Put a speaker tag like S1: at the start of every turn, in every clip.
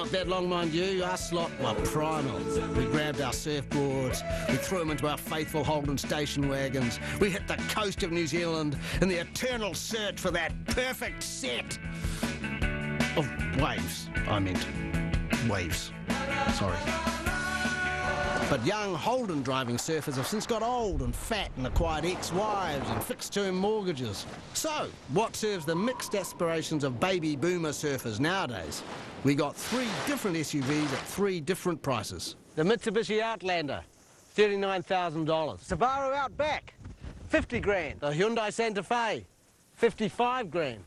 S1: Not that long, mind you, us lot were primal. We grabbed our surfboards, we threw them into our faithful Holden station wagons, we hit the coast of New Zealand in the eternal search for that perfect set of waves, I meant. Waves. Sorry. But young Holden driving surfers have since got old and fat and acquired ex-wives and fixed-term mortgages. So, what serves the mixed aspirations of baby boomer surfers nowadays? We got 3 different SUVs at 3 different prices. The Mitsubishi Outlander, $39,000. Subaru Outback, 50 grand. The Hyundai Santa Fe, 55 grand.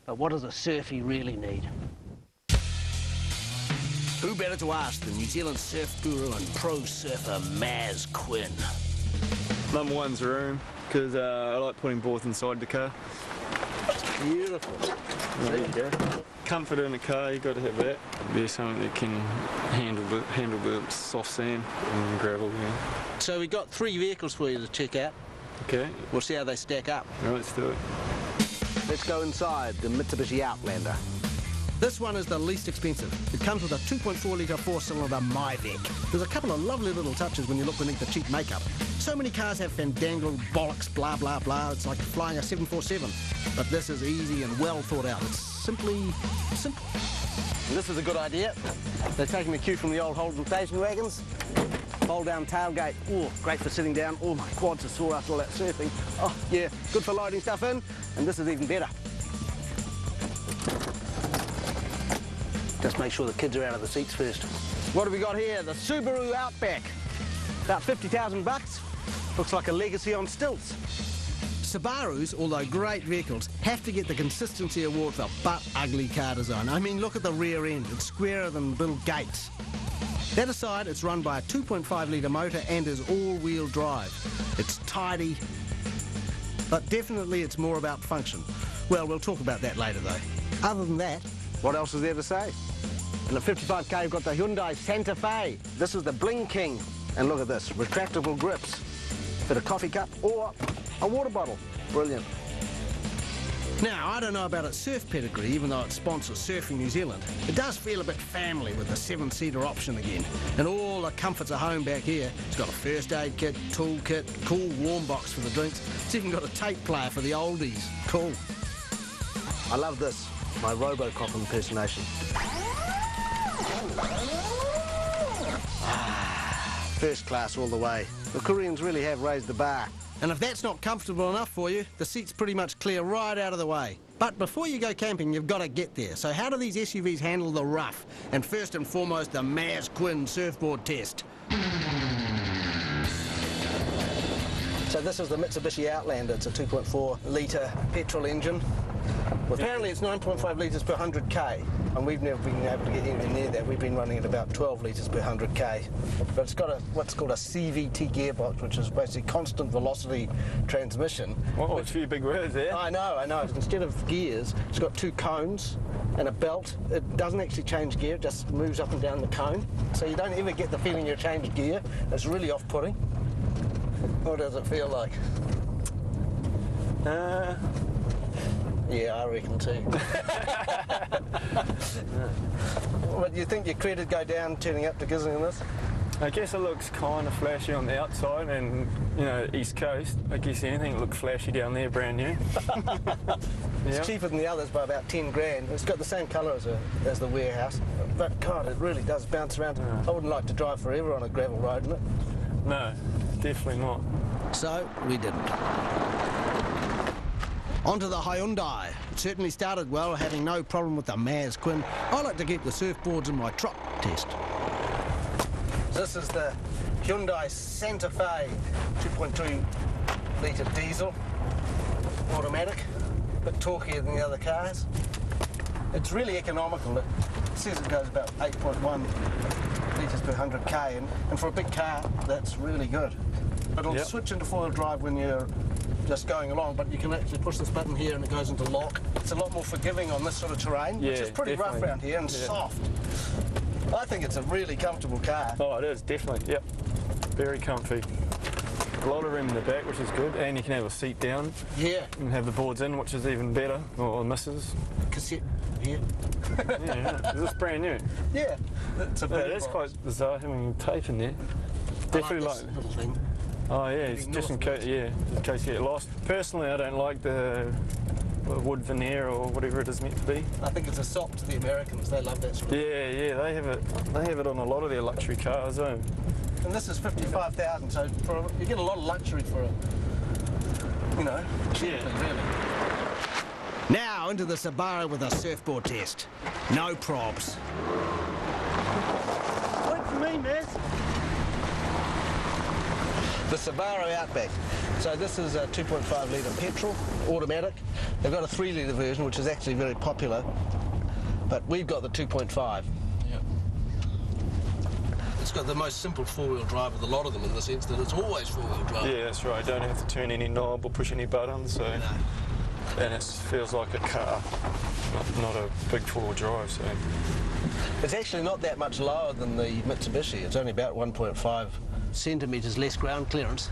S1: But what does a surfie really need? Who better to ask than New Zealand surf guru and pro surfer Maz Quinn?
S2: Number one's room, because I like putting boards inside the car.
S1: Beautiful.
S2: There you go. Comfort in the car, you got to have that. Be something that can handle the soft sand and gravel. Yeah.
S1: So we got 3 vehicles for you to check out.
S2: Okay.
S1: We'll see how they stack up.
S2: All right, let's do it.
S1: Let's go inside the Mitsubishi Outlander. This one is the least expensive. It comes with a 2.4-litre 4-cylinder MyVec. There's a couple of lovely little touches when you look beneath the cheap makeup. So many cars have fandangled bollocks, blah, blah, blah. It's like flying a 747. But this is easy and well thought out. It's simply simple. And this is a good idea. They're taking the cue from the old Holden station wagons. Fold-down tailgate. Oh, great for sitting down. Oh, my quads are sore after all that surfing. Oh, yeah, good for loading stuff in. And this is even better. Just make sure the kids are out of the seats first. What have we got here? The Subaru Outback. About 50,000 bucks. Looks like a legacy on stilts. Subarus, although great vehicles, have to get the consistency award for butt-ugly car design. I mean, look at the rear end. It's squarer than Bill Gates. That aside, it's run by a 2.5-litre motor and is all-wheel drive. It's tidy, but definitely it's more about function. Well, we'll talk about that later, though. Other than that, what else is there to say? In the 55K, we've got the Hyundai Santa Fe. This is the Bling King. And look at this, retractable grips. Fit a coffee cup or a water bottle. Brilliant. Now, I don't know about its surf pedigree, even though it sponsors Surfing New Zealand. It does feel a bit family with the 7-seater option again. And all the comforts of home back here. It's got a first aid kit, tool kit, cool warm box for the drinks. It's even got a tape player for the oldies. Cool. I love this. My Robocop impersonation. First class all the way. The Koreans really have raised the bar. And if that's not comfortable enough for you, the seat's pretty much clear right out of the way. But before you go camping, you've got to get there. So how do these SUVs handle the rough? And first and foremost, the Maz Quinn surfboard test. So this is the Mitsubishi Outlander. It's a 2.4-litre petrol engine. Well, apparently it's 9.5 litres per 100k, and we've never been able to get anywhere near that. We've been running at about 12 litres per 100k. But it's got what's called a CVT gearbox, which is basically constant velocity transmission.
S2: Oh, it's a few big words there.
S1: I know. Instead of gears, it's got 2 cones and a belt. It doesn't actually change gear, it just moves up and down the cone. So you don't ever get the feeling you've changed gear. It's really off-putting. What does it feel like? Yeah, I reckon too. But you think your credit'd go down turning up to Gisling in this?
S2: I guess it looks kind of flashy on the outside, and, you know, East Coast, I guess anything looked flashy down there, brand new.
S1: It's cheaper than the others by about 10 grand. It's got the same colour as the warehouse. But, God, it really does bounce around. I wouldn't like to drive forever on a gravel road, in it?
S2: No, definitely not.
S1: So, we didn't. Onto the Hyundai. It certainly started well, having no problem with the Maz Quinn. I like to keep the surfboards in my truck test. This is the Hyundai Santa Fe 2.2-litre diesel, automatic, a bit torquier than the other cars. It's really economical. It says it goes about 8.1 litres per 100k, and for a big car, that's really good. It'll switch into four-wheel drive when you're just going along, but you can actually push this button here and it goes into lock. It's a lot more forgiving on this sort of terrain, which is pretty rough around here and soft. I think it's a really comfortable car.
S2: Oh, it is, definitely, yep. Very comfy. A lot of room in the back, which is good, and you can have a seat down.
S1: Yeah.
S2: And have the boards in, which is even better, or misses.
S1: Cassette here.
S2: Yeah, is this brand new?
S1: Yeah.
S2: That's quite bizarre having tape in there. Definitely
S1: like this little thing.
S2: Oh yeah, it's just in case you get lost. Personally, I don't like the wood veneer or whatever it is meant to be.
S1: I think it's a sop to the Americans. They love that sort of.
S2: Yeah, they have it. They have it on a lot of their luxury cars. And
S1: this is 55,000, so you get a lot of luxury for it. You know, cheaply, really. Now into the Subaru with a surfboard test. No probs. Wait for me, Miss. The Subaru Outback. So this is a 2.5 litre petrol, automatic. They've got a 3 litre version, which is actually very popular, but we've got the 2.5. Yeah. It's got the most simple four-wheel drive with a lot of them in the sense that it's always four-wheel drive.
S2: Yeah, that's right. Don't have to turn any knob or push any buttons. So.
S1: No.
S2: And it feels like a car, not a big four-wheel drive. So.
S1: It's actually not that much lower than the Mitsubishi. It's only about 1.5 centimetres less ground clearance.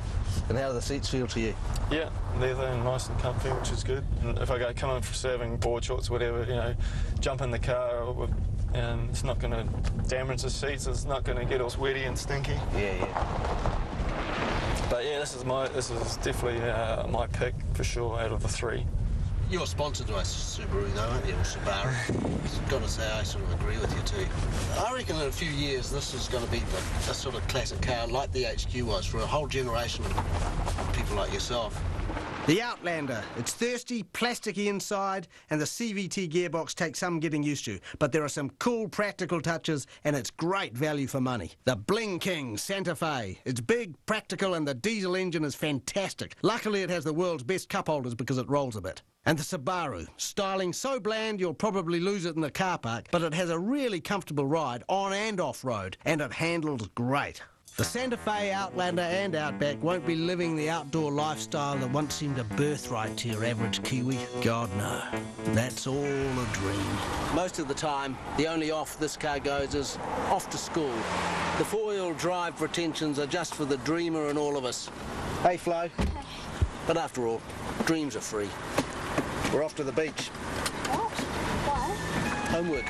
S1: And how do the seats feel to you?
S2: Yeah, leather and nice and comfy, which is good. And if I come in for serving, board shorts, whatever, you know, jump in the car, and it's not going to damage the seats. It's not going to get all sweaty and stinky.
S1: Yeah.
S2: But yeah, this is definitely my pick for sure out of the 3.
S1: You're sponsored by Subaru, though, aren't you, or Subaru? I've got to say, I sort of agree with you, too. I reckon in a few years, this is going to be a sort of classic car, like the HQ was, for a whole generation of people like yourself. The Outlander. It's thirsty, plasticky inside, and the CVT gearbox takes some getting used to. But there are some cool practical touches, and it's great value for money. The Bling King Santa Fe. It's big, practical, and the diesel engine is fantastic. Luckily, it has the world's best cup holders because it rolls a bit. And the Subaru. Styling so bland you'll probably lose it in the car park, but it has a really comfortable ride on and off-road, and it handles great. The Santa Fe, Outlander and Outback won't be living the outdoor lifestyle that once seemed a birthright to your average Kiwi. God, no. That's all a dream. Most of the time, the only off this car goes is off to school. The four-wheel drive pretensions are just for the dreamer and all of us. Hey, Flo. But after all, dreams are free. We're off to the beach.
S3: What? Why?
S1: Homework.